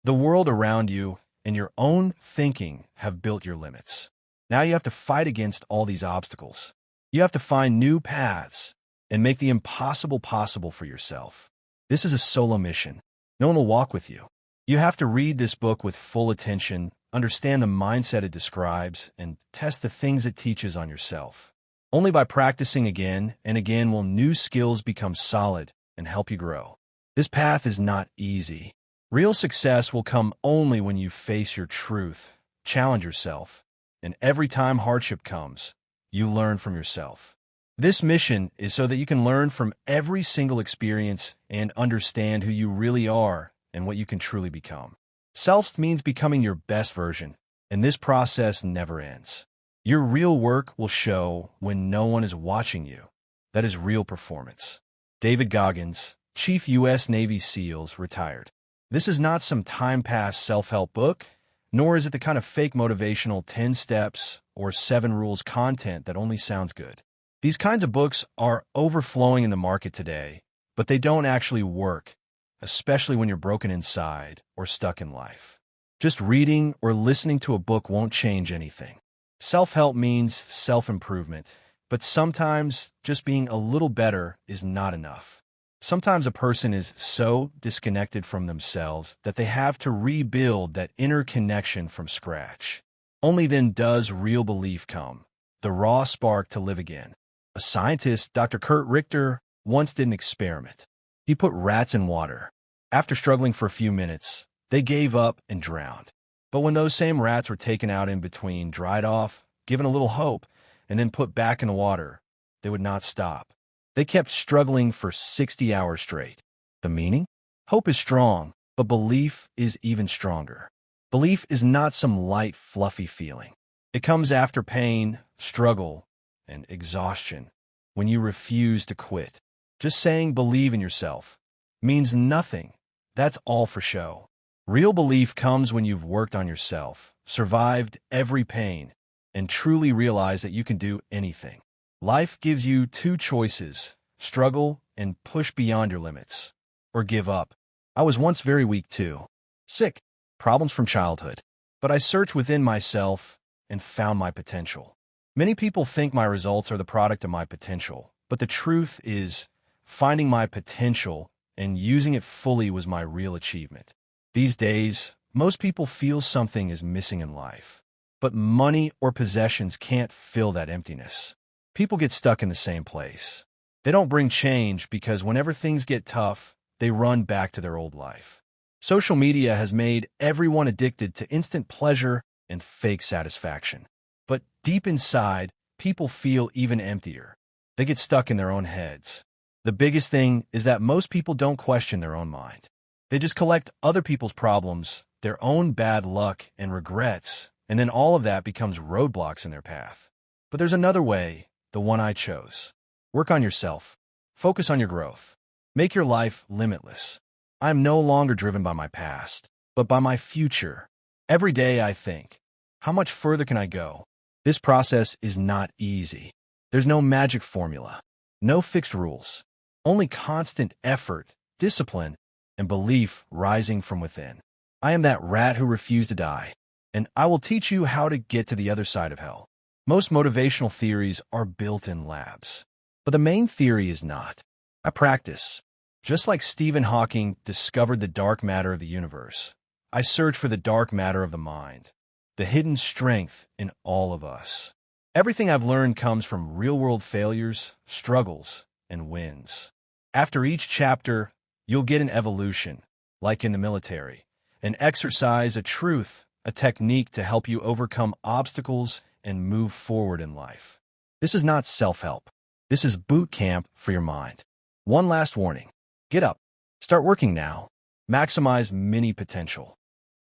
The world around you and your own thinking have built your limits. Now you have to fight against all these obstacles. You have to find new paths and make the impossible possible for yourself. This is a solo mission. No one will walk with you. You have to read this book with full attention, understand the mindset it describes, and test the things it teaches on yourself. Only by practicing again and again will new skills become solid and help you grow. This path is not easy. Real success will come only when you face your truth, challenge yourself, and every time hardship comes, you learn from yourself. This mission is so that you can learn from every single experience and understand who you really are and what you can truly become. Self means becoming your best version, and this process never ends. Your real work will show when no one is watching you. That is real performance. David Goggins, Chief U.S. Navy SEALs, retired. This is not some time-pass self-help book, nor is it the kind of fake motivational 10 steps or 7 rules content that only sounds good. These kinds of books are overflowing in the market today, but they don't actually work, especially when you're broken inside or stuck in life. Just reading or listening to a book won't change anything. Self-help means self-improvement, but sometimes just being a little better is not enough. Sometimes a person is so disconnected from themselves that they have to rebuild that inner connection from scratch. Only then does real belief come, the raw spark to live again. A scientist, Dr. Kurt Richter, once did an experiment. He put rats in water. After struggling for a few minutes, they gave up and drowned. But when those same rats were taken out in between, dried off, given a little hope, and then put back in the water, they would not stop. They kept struggling for 60 hours straight. The meaning? Hope is strong, but belief is even stronger. Belief is not some light, fluffy feeling. It comes after pain, struggle, and exhaustion, when you refuse to quit. Just saying believe in yourself means nothing. That's all for show. Real belief comes when you've worked on yourself, survived every pain, and truly realize that you can do anything. Life gives you 2 choices: struggle and push beyond your limits, or give up. I was once very weak too. Sick, problems from childhood. But I searched within myself and found my potential. Many people think my results are the product of my potential, but the truth is, finding my potential and using it fully was my real achievement. These days, most people feel something is missing in life, but money or possessions can't fill that emptiness. People get stuck in the same place. They don't bring change because whenever things get tough, they run back to their old life. Social media has made everyone addicted to instant pleasure and fake satisfaction. But deep inside, people feel even emptier. They get stuck in their own heads. The biggest thing is that most people don't question their own mind. They just collect other people's problems, their own bad luck and regrets, and then all of that becomes roadblocks in their path. But there's another way, the one I chose. Work on yourself. Focus on your growth. Make your life limitless. I am no longer driven by my past, but by my future. Every day I think, how much further can I go? This process is not easy. There's no magic formula, no fixed rules, only constant effort, discipline, and belief rising from within. I am that rat who refused to die, and I will teach you how to get to the other side of hell. Most motivational theories are built in labs, but the main theory is not. I practice. Just like Stephen Hawking discovered the dark matter of the universe, I search for the dark matter of the mind, the hidden strength in all of us. Everything I've learned comes from real-world failures, struggles, and wins. After each chapter, you'll get an evolution, like in the military, an exercise, a truth, a technique to help you overcome obstacles and move forward in life. This is not self-help. This is boot camp for your mind. One last warning. Get up. Start working now. Maximize mini potential.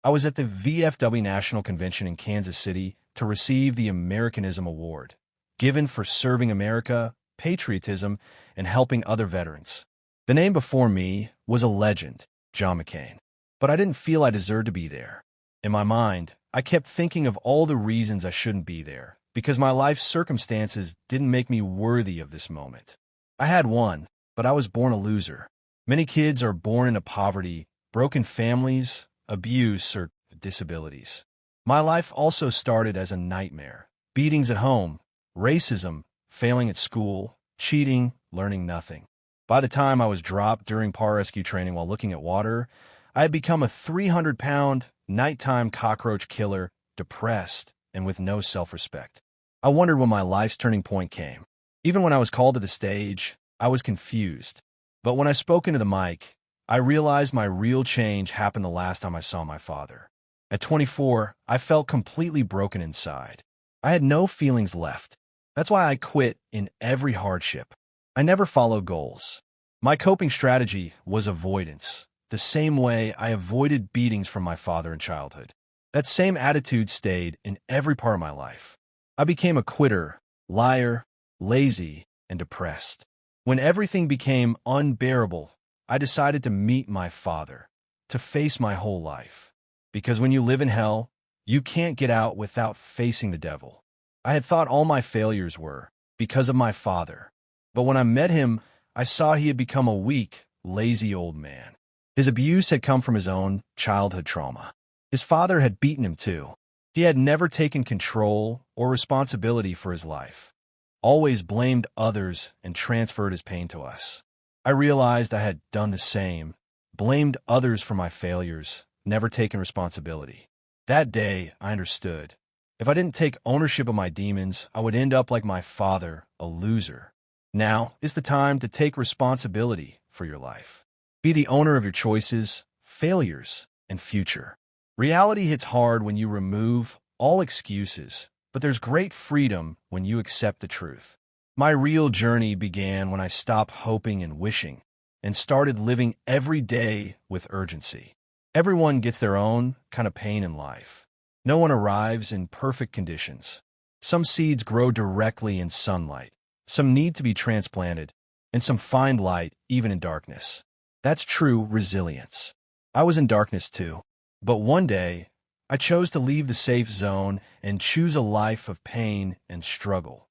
I was at the VFW National Convention in Kansas City to receive the Americanism Award, given for serving America, patriotism, and helping other veterans. The name before me was a legend, John McCain. But I didn't feel I deserved to be there. In my mind, I kept thinking of all the reasons I shouldn't be there, because my life's circumstances didn't make me worthy of this moment. I had one, but I was born a loser. Many kids are born into poverty, broken families, abuse, or disabilities. My life also started as a nightmare. Beatings at home, racism, failing at school, cheating, learning nothing. By the time I was dropped during pararescue training while looking at water, I had become a 300-pound, nighttime cockroach killer, depressed, and with no self-respect. I wondered when my life's turning point came. Even when I was called to the stage, I was confused. But when I spoke into the mic, I realized my real change happened the last time I saw my father. At 24, I felt completely broken inside. I had no feelings left. That's why I quit in every hardship. I never followed goals. My coping strategy was avoidance, the same way I avoided beatings from my father in childhood. That same attitude stayed in every part of my life. I became a quitter, liar, lazy, and depressed. When everything became unbearable, I decided to meet my father, to face my whole life. Because when you live in hell, you can't get out without facing the devil. I had thought all my failures were because of my father. But when I met him, I saw he had become a weak, lazy old man. His abuse had come from his own childhood trauma. His father had beaten him too. He had never taken control or responsibility for his life, always blamed others and transferred his pain to us. I realized I had done the same, blamed others for my failures, never taken responsibility. That day, I understood. If I didn't take ownership of my demons, I would end up like my father, a loser. Now is the time to take responsibility for your life. Be the owner of your choices, failures, and future. Reality hits hard when you remove all excuses, but there's great freedom when you accept the truth. My real journey began when I stopped hoping and wishing and started living every day with urgency. Everyone gets their own kind of pain in life. No one arrives in perfect conditions. Some seeds grow directly in sunlight. Some need to be transplanted, and some find light even in darkness. That's true resilience. I was in darkness too, but one day, I chose to leave the safe zone and choose a life of pain and struggle,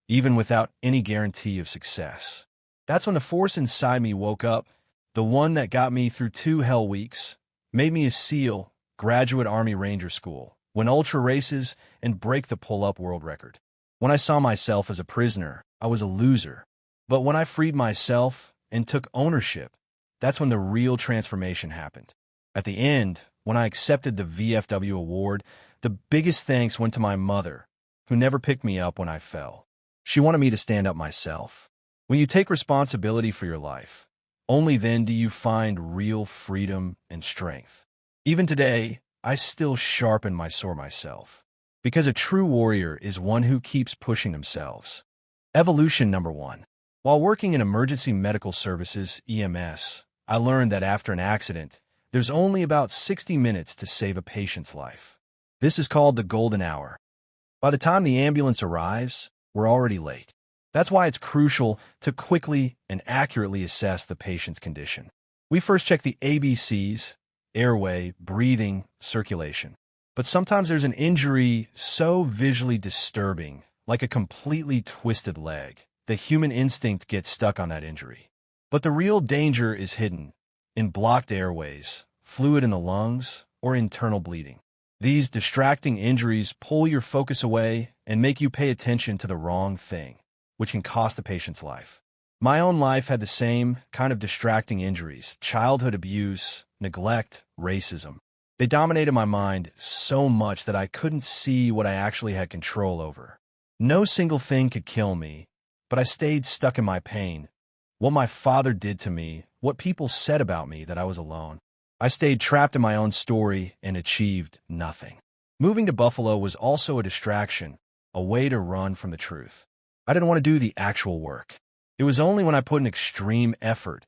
even without any guarantee of success. That's when the force inside me woke up, the one that got me through 2 hell weeks, made me a SEAL, graduate Army Ranger School, win ultra races, and break the pull-up world record. When I saw myself as a prisoner, I was a loser. But when I freed myself and took ownership, that's when the real transformation happened. At the end, when I accepted the VFW award, the biggest thanks went to my mother, who never picked me up when I fell. She wanted me to stand up myself. When you take responsibility for your life, only then do you find real freedom and strength. Even today, I still sharpen my sword myself, because a true warrior is one who keeps pushing themselves. Evolution number 1. While working in emergency medical services, EMS, I learned that after an accident, there's only about 60 minutes to save a patient's life. This is called the golden hour. By the time the ambulance arrives, we're already late. That's why it's crucial to quickly and accurately assess the patient's condition. We first check the ABCs, airway, breathing, circulation. But sometimes there's an injury so visually disturbing, like a completely twisted leg, the human instinct gets stuck on that injury. But the real danger is hidden in blocked airways, fluid in the lungs, or internal bleeding. These distracting injuries pull your focus away and make you pay attention to the wrong thing, which can cost the patient's life. My own life had the same kind of distracting injuries: childhood abuse, neglect, racism. They dominated my mind so much that I couldn't see what I actually had control over. No single thing could kill me, but I stayed stuck in my pain. What my father did to me, what people said about me, that I was alone. I stayed trapped in my own story and achieved nothing. Moving to Buffalo was also a distraction, a way to run from the truth. I didn't want to do the actual work. It was only when I put in extreme effort,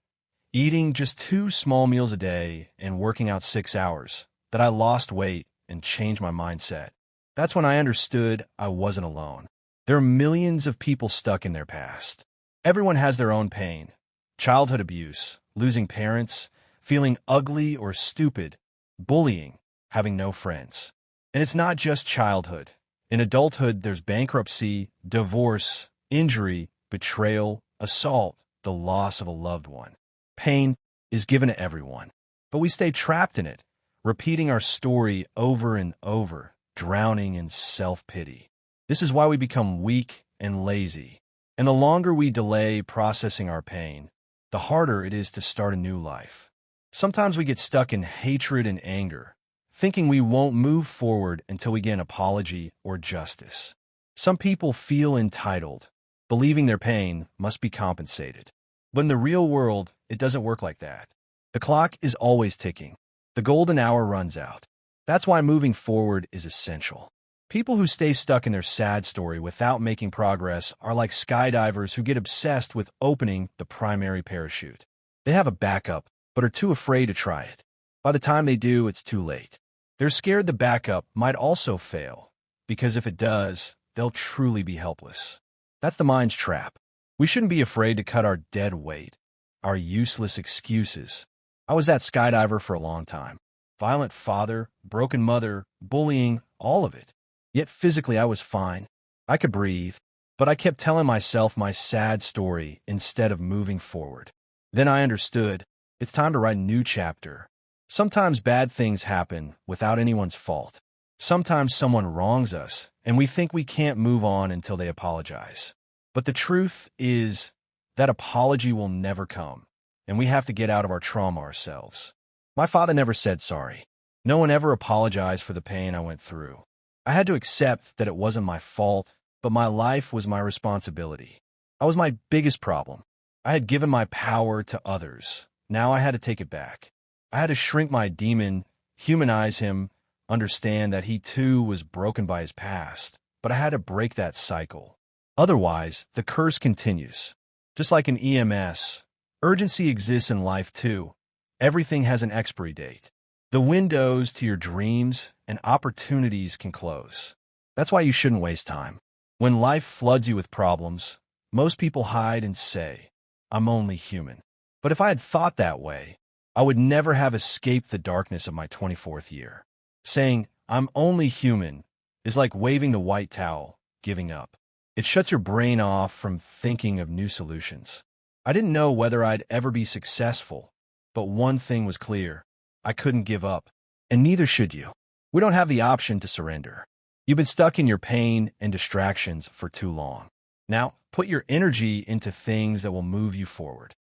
eating just 2 small meals a day and working out 6 hours, that I lost weight and changed my mindset. That's when I understood I wasn't alone. There are millions of people stuck in their past. Everyone has their own pain: childhood abuse, losing parents, feeling ugly or stupid, bullying, having no friends. And it's not just childhood. In adulthood, there's bankruptcy, divorce, injury, betrayal, assault, the loss of a loved one. Pain is given to everyone, but we stay trapped in it, repeating our story over and over, drowning in self-pity. This is why we become weak and lazy. And the longer we delay processing our pain, the harder it is to start a new life. Sometimes we get stuck in hatred and anger, thinking we won't move forward until we get an apology or justice. Some people feel entitled, believing their pain must be compensated. But in the real world, it doesn't work like that. The clock is always ticking. The golden hour runs out. That's why moving forward is essential. People who stay stuck in their sad story without making progress are like skydivers who get obsessed with opening the primary parachute. They have a backup, but are too afraid to try it. By the time they do, it's too late. They're scared the backup might also fail, because if it does, they'll truly be helpless. That's the mind's trap. We shouldn't be afraid to cut our dead weight, our useless excuses. I was that skydiver for a long time. Violent father, broken mother, bullying, all of it. Yet physically I was fine. I could breathe, but I kept telling myself my sad story instead of moving forward. Then I understood, it's time to write a new chapter. Sometimes bad things happen without anyone's fault. Sometimes someone wrongs us, and we think we can't move on until they apologize. But the truth is, that apology will never come, and we have to get out of our trauma ourselves. My father never said sorry. No one ever apologized for the pain I went through. I had to accept that it wasn't my fault, but my life was my responsibility. I was my biggest problem. I had given my power to others. Now I had to take it back. I had to shrink my demon, humanize him, understand that he too was broken by his past, but I had to break that cycle. Otherwise, the curse continues. Just like an EMS, urgency exists in life too. Everything has an expiry date. The windows to your dreams and opportunities can close. That's why you shouldn't waste time. When life floods you with problems, most people hide and say, "I'm only human." But if I had thought that way, I would never have escaped the darkness of my 24th year. Saying, "I'm only human," is like waving the white towel, giving up. It shuts your brain off from thinking of new solutions. I didn't know whether I'd ever be successful, but one thing was clear. I couldn't give up, and neither should you. We don't have the option to surrender. You've been stuck in your pain and distractions for too long. Now, put your energy into things that will move you forward.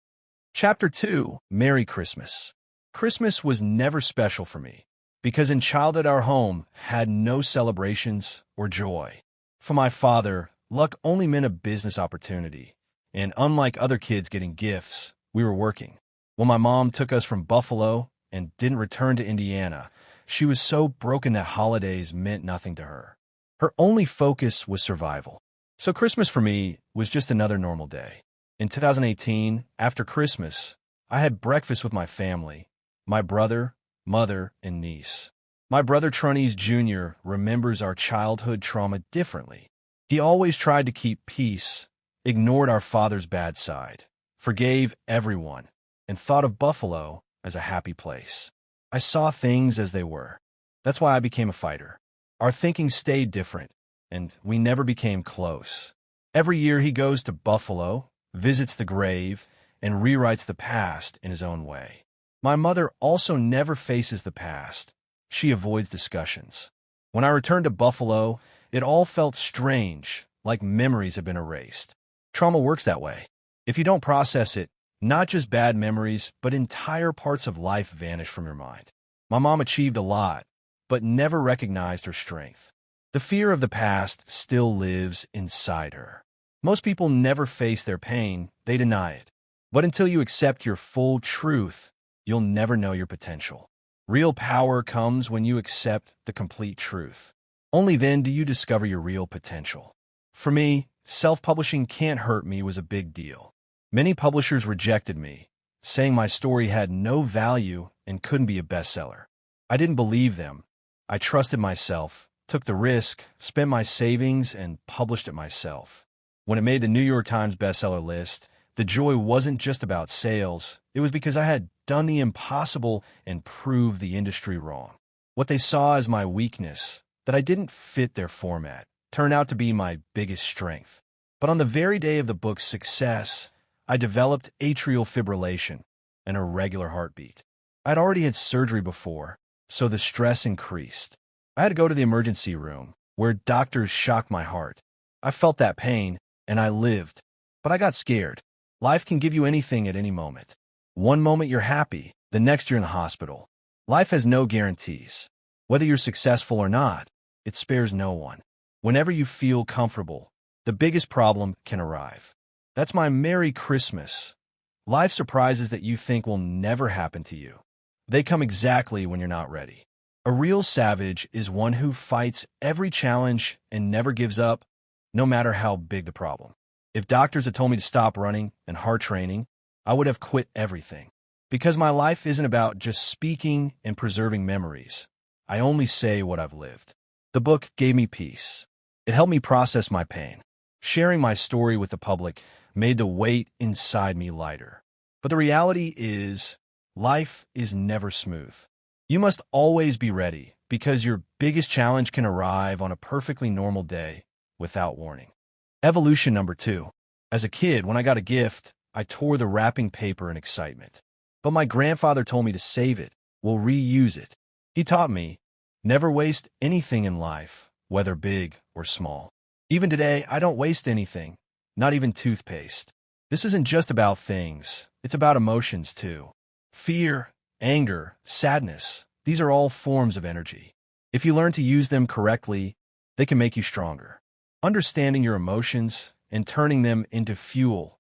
Chapter 2, Merry Christmas. Christmas was never special for me, because in childhood our home had no celebrations or joy. For my father, luck only meant a business opportunity, and unlike other kids getting gifts, we were working. When my mom took us from Buffalo and didn't return to Indiana, she was so broken that holidays meant nothing to her. Her only focus was survival. So Christmas for me was just another normal day. In 2018, after Christmas, I had breakfast with my family, my brother, mother, and niece. My brother Tronies Jr. remembers our childhood trauma differently. He always tried to keep peace, ignored our father's bad side, forgave everyone, and thought of Buffalo as a happy place. I saw things as they were. That's why I became a fighter. Our thinking stayed different, and we never became close. Every year he goes to Buffalo, visits the grave, and rewrites the past in his own way. My mother also never faces the past. She avoids discussions. When I returned to Buffalo, it all felt strange, like memories had been erased. Trauma works that way. If you don't process it, not just bad memories, but entire parts of life vanish from your mind. My mom achieved a lot, but never recognized her strength. The fear of the past still lives inside her. Most people never face their pain, they deny it. But until you accept your full truth, you'll never know your potential. Real power comes when you accept the complete truth. Only then do you discover your real potential. For me, self-publishing can't hurt me was a big deal. Many publishers rejected me, saying my story had no value and couldn't be a bestseller. I didn't believe them. I trusted myself, took the risk, spent my savings, and published it myself. When it made the New York Times bestseller list, the joy wasn't just about sales. It was because I had done the impossible and proved the industry wrong. What they saw as my weakness, that I didn't fit their format, turned out to be my biggest strength. But on the very day of the book's success, I developed atrial fibrillation, an irregular heartbeat. I'd already had surgery before, so the stress increased. I had to go to the emergency room, where doctors shocked my heart. I felt that pain, and I lived. But I got scared. Life can give you anything at any moment. One moment you're happy, the next you're in the hospital. Life has no guarantees. Whether you're successful or not, it spares no one. Whenever you feel comfortable, the biggest problem can arrive. That's my Merry Christmas. Life surprises that you think will never happen to you. They come exactly when you're not ready. A real savage is one who fights every challenge and never gives up, no matter how big the problem. If doctors had told me to stop running and hard training, I would have quit everything. Because my life isn't about just speaking and preserving memories. I only say what I've lived. The book gave me peace. It helped me process my pain. Sharing my story with the public made the weight inside me lighter. But the reality is, life is never smooth. You must always be ready, because your biggest challenge can arrive on a perfectly normal day without warning. Evolution number 2. As a kid, when I got a gift, I tore the wrapping paper in excitement. But my grandfather told me to save it, we'll reuse it. He taught me, never waste anything in life, whether big or small. Even today, I don't waste anything, not even toothpaste. This isn't just about things, it's about emotions too. Fear, anger, sadness, these are all forms of energy. If you learn to use them correctly, they can make you stronger. Understanding your emotions and turning them into fuel,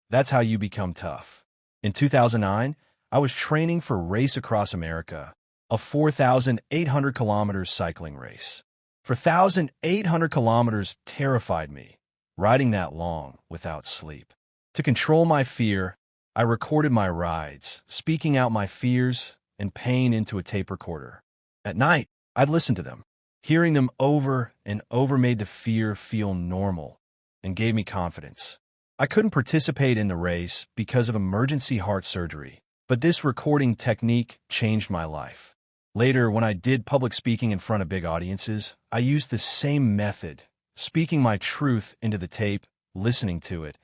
that's how you become tough. In 2009, I was training for Race Across America, a 4,800 kilometers cycling race. 4,800 kilometers terrified me, riding that long without sleep. To control my fear, I recorded my rides, speaking out my fears and pain into a tape recorder. At night, I'd listen to them. Hearing them over and over made the fear feel normal and gave me confidence. I couldn't participate in the race because of emergency heart surgery, but this recording technique changed my life. Later, when I did public speaking in front of big audiences, I used the same method, speaking my truth into the tape, listening to it,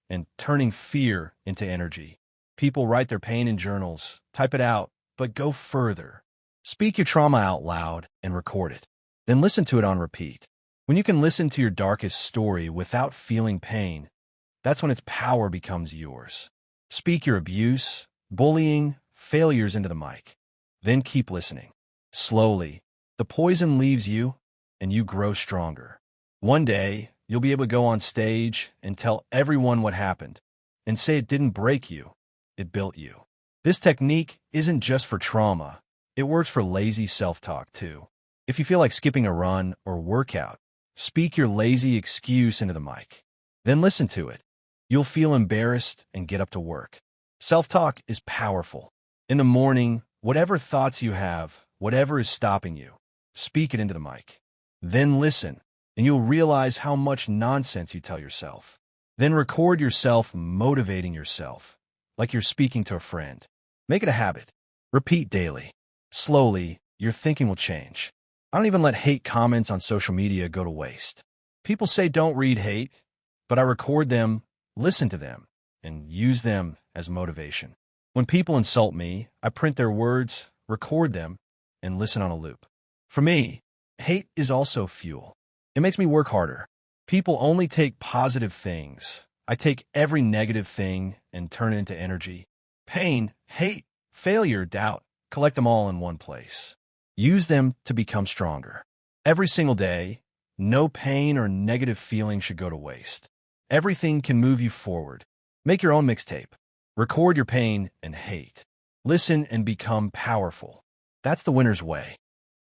and turning fear into energy. People write their pain in journals, type it out, but go further. Speak your trauma out loud and record it. Then listen to it on repeat. When you can listen to your darkest story without feeling pain, that's when its power becomes yours. Speak your abuse, bullying, failures into the mic. Then keep listening. Slowly, the poison leaves you, and you grow stronger. One day, you'll be able to go on stage and tell everyone what happened, and say it didn't break you, it built you. This technique isn't just for trauma. It works for lazy self-talk, too. If you feel like skipping a run or workout, speak your lazy excuse into the mic. Then listen to it. You'll feel embarrassed and get up to work. Self-talk is powerful. In the morning, whatever thoughts you have, whatever is stopping you, speak it into the mic. Then listen, and you'll realize how much nonsense you tell yourself. Then record yourself motivating yourself, like you're speaking to a friend. Make it a habit. Repeat daily. Slowly, your thinking will change. I don't even let hate comments on social media go to waste. People say don't read hate, but I record them, listen to them, and use them as motivation. When people insult me, I print their words, record them, and listen on a loop. For me, hate is also fuel. It makes me work harder. People only take positive things. I take every negative thing and turn it into energy. Pain, hate, failure, doubt, collect them all in one place. Use them to become stronger. Every single day, no pain or negative feeling should go to waste. Everything can move you forward. Make your own mixtape. Record your pain and hate. Listen and become powerful. That's the winner's way.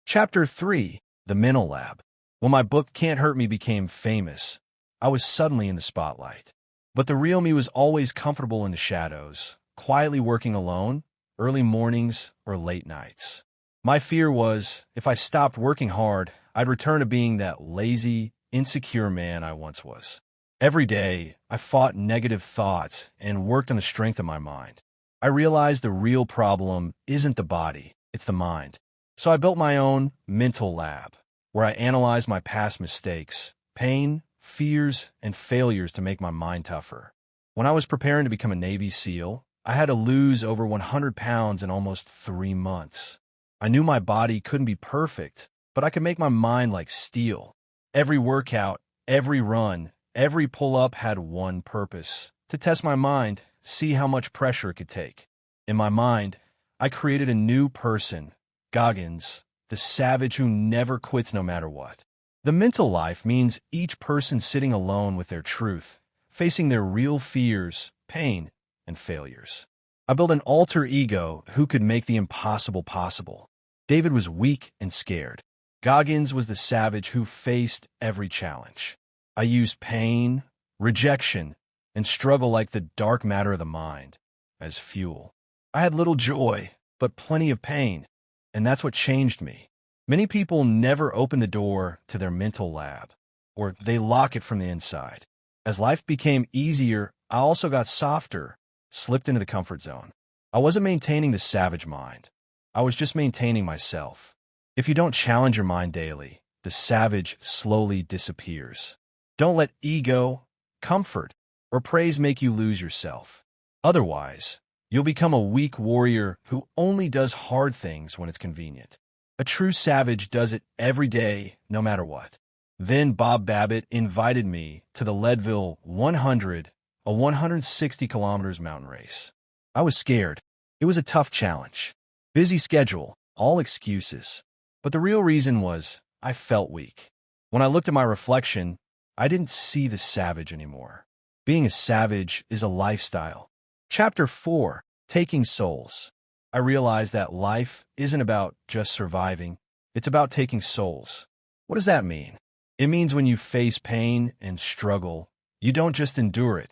Chapter 3, The Mental Lab. When my book Can't Hurt Me became famous, I was suddenly in the spotlight. But the real me was always comfortable in the shadows, quietly working alone, early mornings or late nights. My fear was, if I stopped working hard, I'd return to being that lazy, insecure man I once was. Every day, I fought negative thoughts and worked on the strength of my mind. I realized the real problem isn't the body, it's the mind. So I built my own mental lab, where I analyzed my past mistakes, pain, fears, and failures to make my mind tougher. When I was preparing to become a Navy SEAL, I had to lose over 100 pounds in almost 3 months. I knew my body couldn't be perfect, but I could make my mind like steel. Every workout, every run, every pull-up had one purpose: to test my mind, see how much pressure it could take. In my mind, I created a new person, Goggins, the savage who never quits no matter what. The mental life means each person sitting alone with their truth, facing their real fears, pain, and failures. I built an alter ego who could make the impossible possible. David was weak and scared. Goggins was the savage who faced every challenge. I used pain, rejection, and struggle like the dark matter of the mind as fuel. I had little joy, but plenty of pain, and that's what changed me. Many people never open the door to their mental lab, or they lock it from the inside. As life became easier, I also got softer, slipped into the comfort zone. I wasn't maintaining the savage mind. I was just maintaining myself. If you don't challenge your mind daily, the savage slowly disappears. Don't let ego, comfort, or praise make you lose yourself. Otherwise, you'll become a weak warrior who only does hard things when it's convenient. A true savage does it every day, no matter what. Then Bob Babbitt invited me to the Leadville 100, a 160 kilometers mountain race. I was scared. It was a tough challenge. Busy schedule, all excuses. But the real reason was I felt weak. When I looked at my reflection, I didn't see the savage anymore. Being a savage is a lifestyle. Chapter 4, Taking Souls. I realized that life isn't about just surviving. It's about taking souls. What does that mean? It means when you face pain and struggle, you don't just endure it.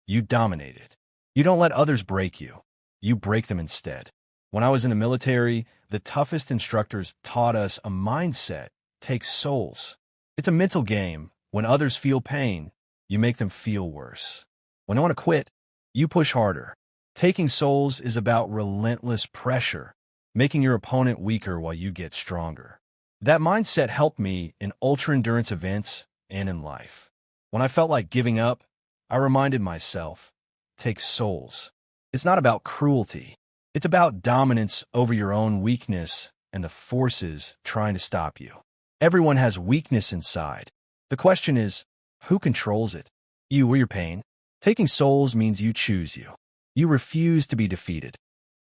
You dominate it. You don't let others break you. You break them instead. When I was in the military, the toughest instructors taught us a mindset: take souls. It's a mental game. When others feel pain, you make them feel worse. When they want to quit, you push harder. Taking souls is about relentless pressure, making your opponent weaker while you get stronger. That mindset helped me in ultra-endurance events and in life. When I felt like giving up, I reminded myself, take souls. It's not about cruelty. It's about dominance over your own weakness and the forces trying to stop you. Everyone has weakness inside. The question is, who controls it? You or your pain? Taking souls means you choose you. You refuse to be defeated.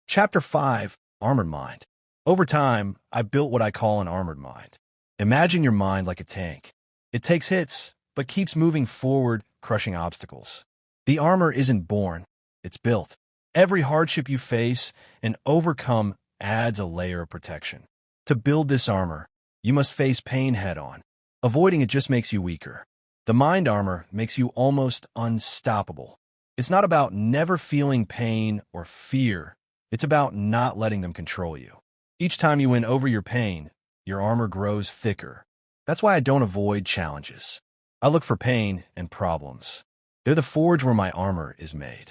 Chapter 5, Armored Mind. Over time, I built what I call an armored mind. Imagine your mind like a tank. It takes hits, but keeps moving forward, crushing obstacles. The armor isn't born, it's built. Every hardship you face and overcome adds a layer of protection. To build this armor, you must face pain head-on. Avoiding it just makes you weaker. The mind armor makes you almost unstoppable. It's not about never feeling pain or fear. It's about not letting them control you. Each time you win over your pain, your armor grows thicker. That's why I don't avoid challenges. I look for pain and problems. They're the forge where my armor is made.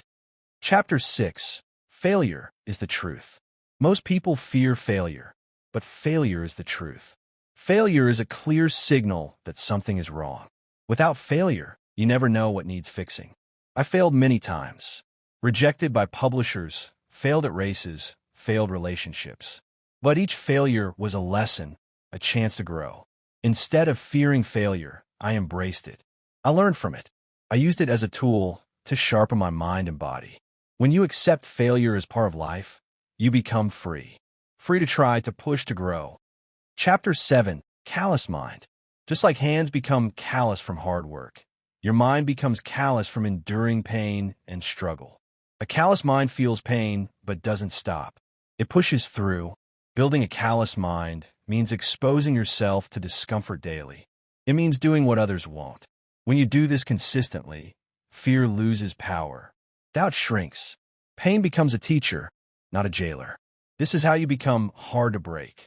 Chapter 6, Failure is the Truth. Most people fear failure, but failure is the truth. Failure is a clear signal that something is wrong. Without failure, you never know what needs fixing. I failed many times. Rejected by publishers, failed at races, failed relationships. But each failure was a lesson, a chance to grow. Instead of fearing failure, I embraced it. I learned from it. I used it as a tool to sharpen my mind and body. When you accept failure as part of life, you become free. Free to try, to push, to grow. Chapter 7, Callous Mind. Just like hands become callous from hard work, your mind becomes callous from enduring pain and struggle. A callous mind feels pain, but doesn't stop. It pushes through. Building a callous mind means exposing yourself to discomfort daily. It means doing what others won't. When you do this consistently, fear loses power. Doubt shrinks. Pain becomes a teacher, not a jailer. This is how you become hard to break.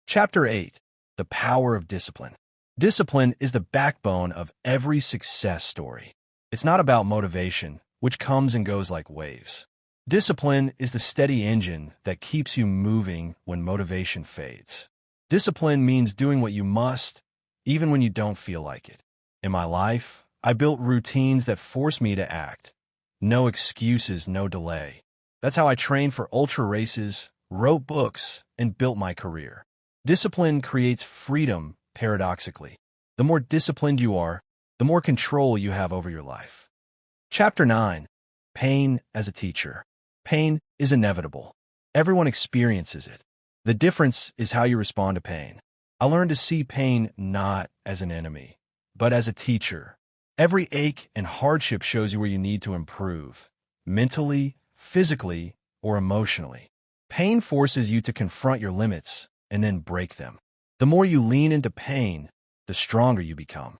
Chapter 8, The Power of Discipline. Discipline is the backbone of every success story. It's not about motivation, which comes and goes like waves. Discipline is the steady engine that keeps you moving when motivation fades. Discipline means doing what you must, even when you don't feel like it. In my life, I built routines that force me to act. No excuses, no delay. That's how I trained for ultra races, wrote books, and built my career. Discipline creates freedom, paradoxically. The more disciplined you are, the more control you have over your life. Chapter 9. Pain as a teacher. Pain is inevitable. Everyone experiences it. The difference is how you respond to pain. I learned to see pain not as an enemy, but as a teacher. Every ache and hardship shows you where you need to improve, mentally, physically, or emotionally. Pain forces you to confront your limits and then break them. The more you lean into pain, the stronger you become.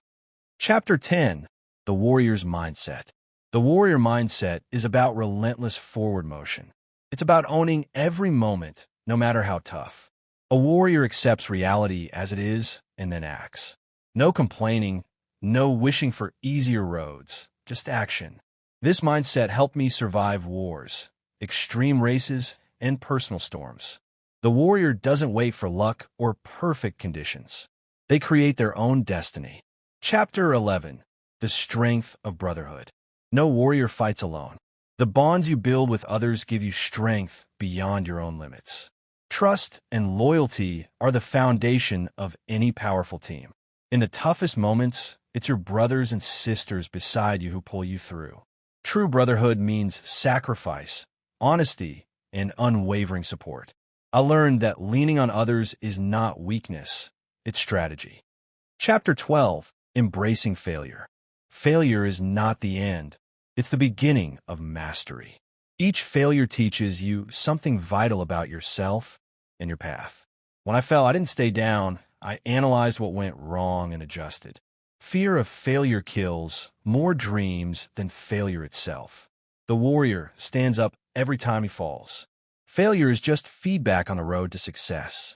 Chapter 10. The Warrior's Mindset. The warrior mindset is about relentless forward motion. It's about owning every moment, no matter how tough. A warrior accepts reality as it is and then acts. No complaining, no wishing for easier roads, just action. This mindset helped me survive wars, extreme races, and personal storms. The warrior doesn't wait for luck or perfect conditions. They create their own destiny. Chapter 11. The Strength of Brotherhood. No warrior fights alone. The bonds you build with others give you strength beyond your own limits. Trust and loyalty are the foundation of any powerful team. In the toughest moments, it's your brothers and sisters beside you who pull you through. True brotherhood means sacrifice, honesty, and unwavering support. I learned that leaning on others is not weakness, it's strategy. Chapter 12. Embracing failure. Failure is not the end. It's the beginning of mastery. Each failure teaches you something vital about yourself and your path. When I fell, I didn't stay down. I analyzed what went wrong and adjusted. Fear of failure kills more dreams than failure itself. The warrior stands up every time he falls. Failure is just feedback on the road to success.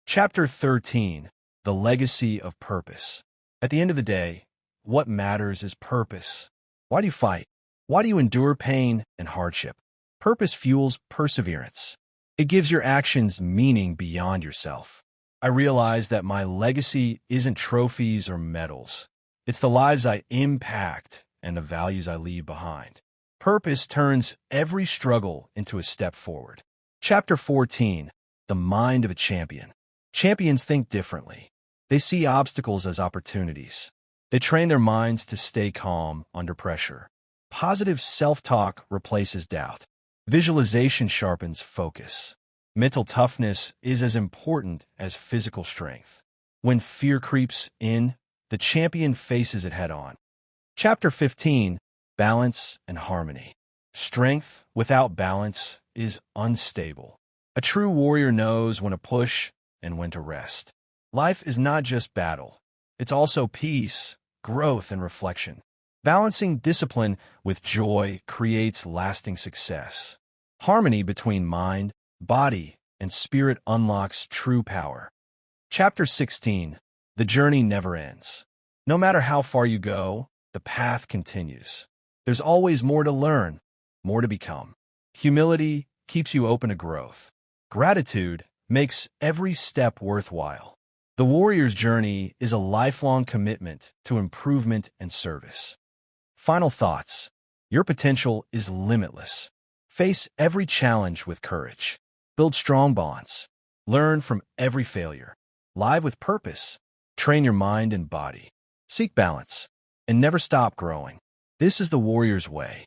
Chapter 13. The Legacy of Purpose. At the end of the day, what matters is purpose. Why do you fight? Why do you endure pain and hardship? Purpose fuels perseverance. It gives your actions meaning beyond yourself. I realize that my legacy isn't trophies or medals. It's the lives I impact and the values I leave behind. Purpose turns every struggle into a step forward. Chapter 14. The Mind of a Champion. Champions think differently. They see obstacles as opportunities. They train their minds to stay calm under pressure. Positive self-talk replaces doubt. Visualization sharpens focus. Mental toughness is as important as physical strength. When fear creeps in, the champion faces it head-on. Chapter 15. Balance and Harmony. Strength without balance is unstable. A true warrior knows when to push and when to rest. Life is not just battle. It's also peace, growth, and reflection. Balancing discipline with joy creates lasting success. Harmony between mind, body, and spirit unlocks true power. Chapter 16. The Journey Never Ends. No matter how far you go, the path continues. There's always more to learn, more to become. Humility keeps you open to growth. Gratitude makes every step worthwhile. The warrior's journey is a lifelong commitment to improvement and service. Final thoughts. Your potential is limitless. Face every challenge with courage. Build strong bonds. Learn from every failure. Live with purpose. Train your mind and body. Seek balance and never stop growing. This is the warrior's way.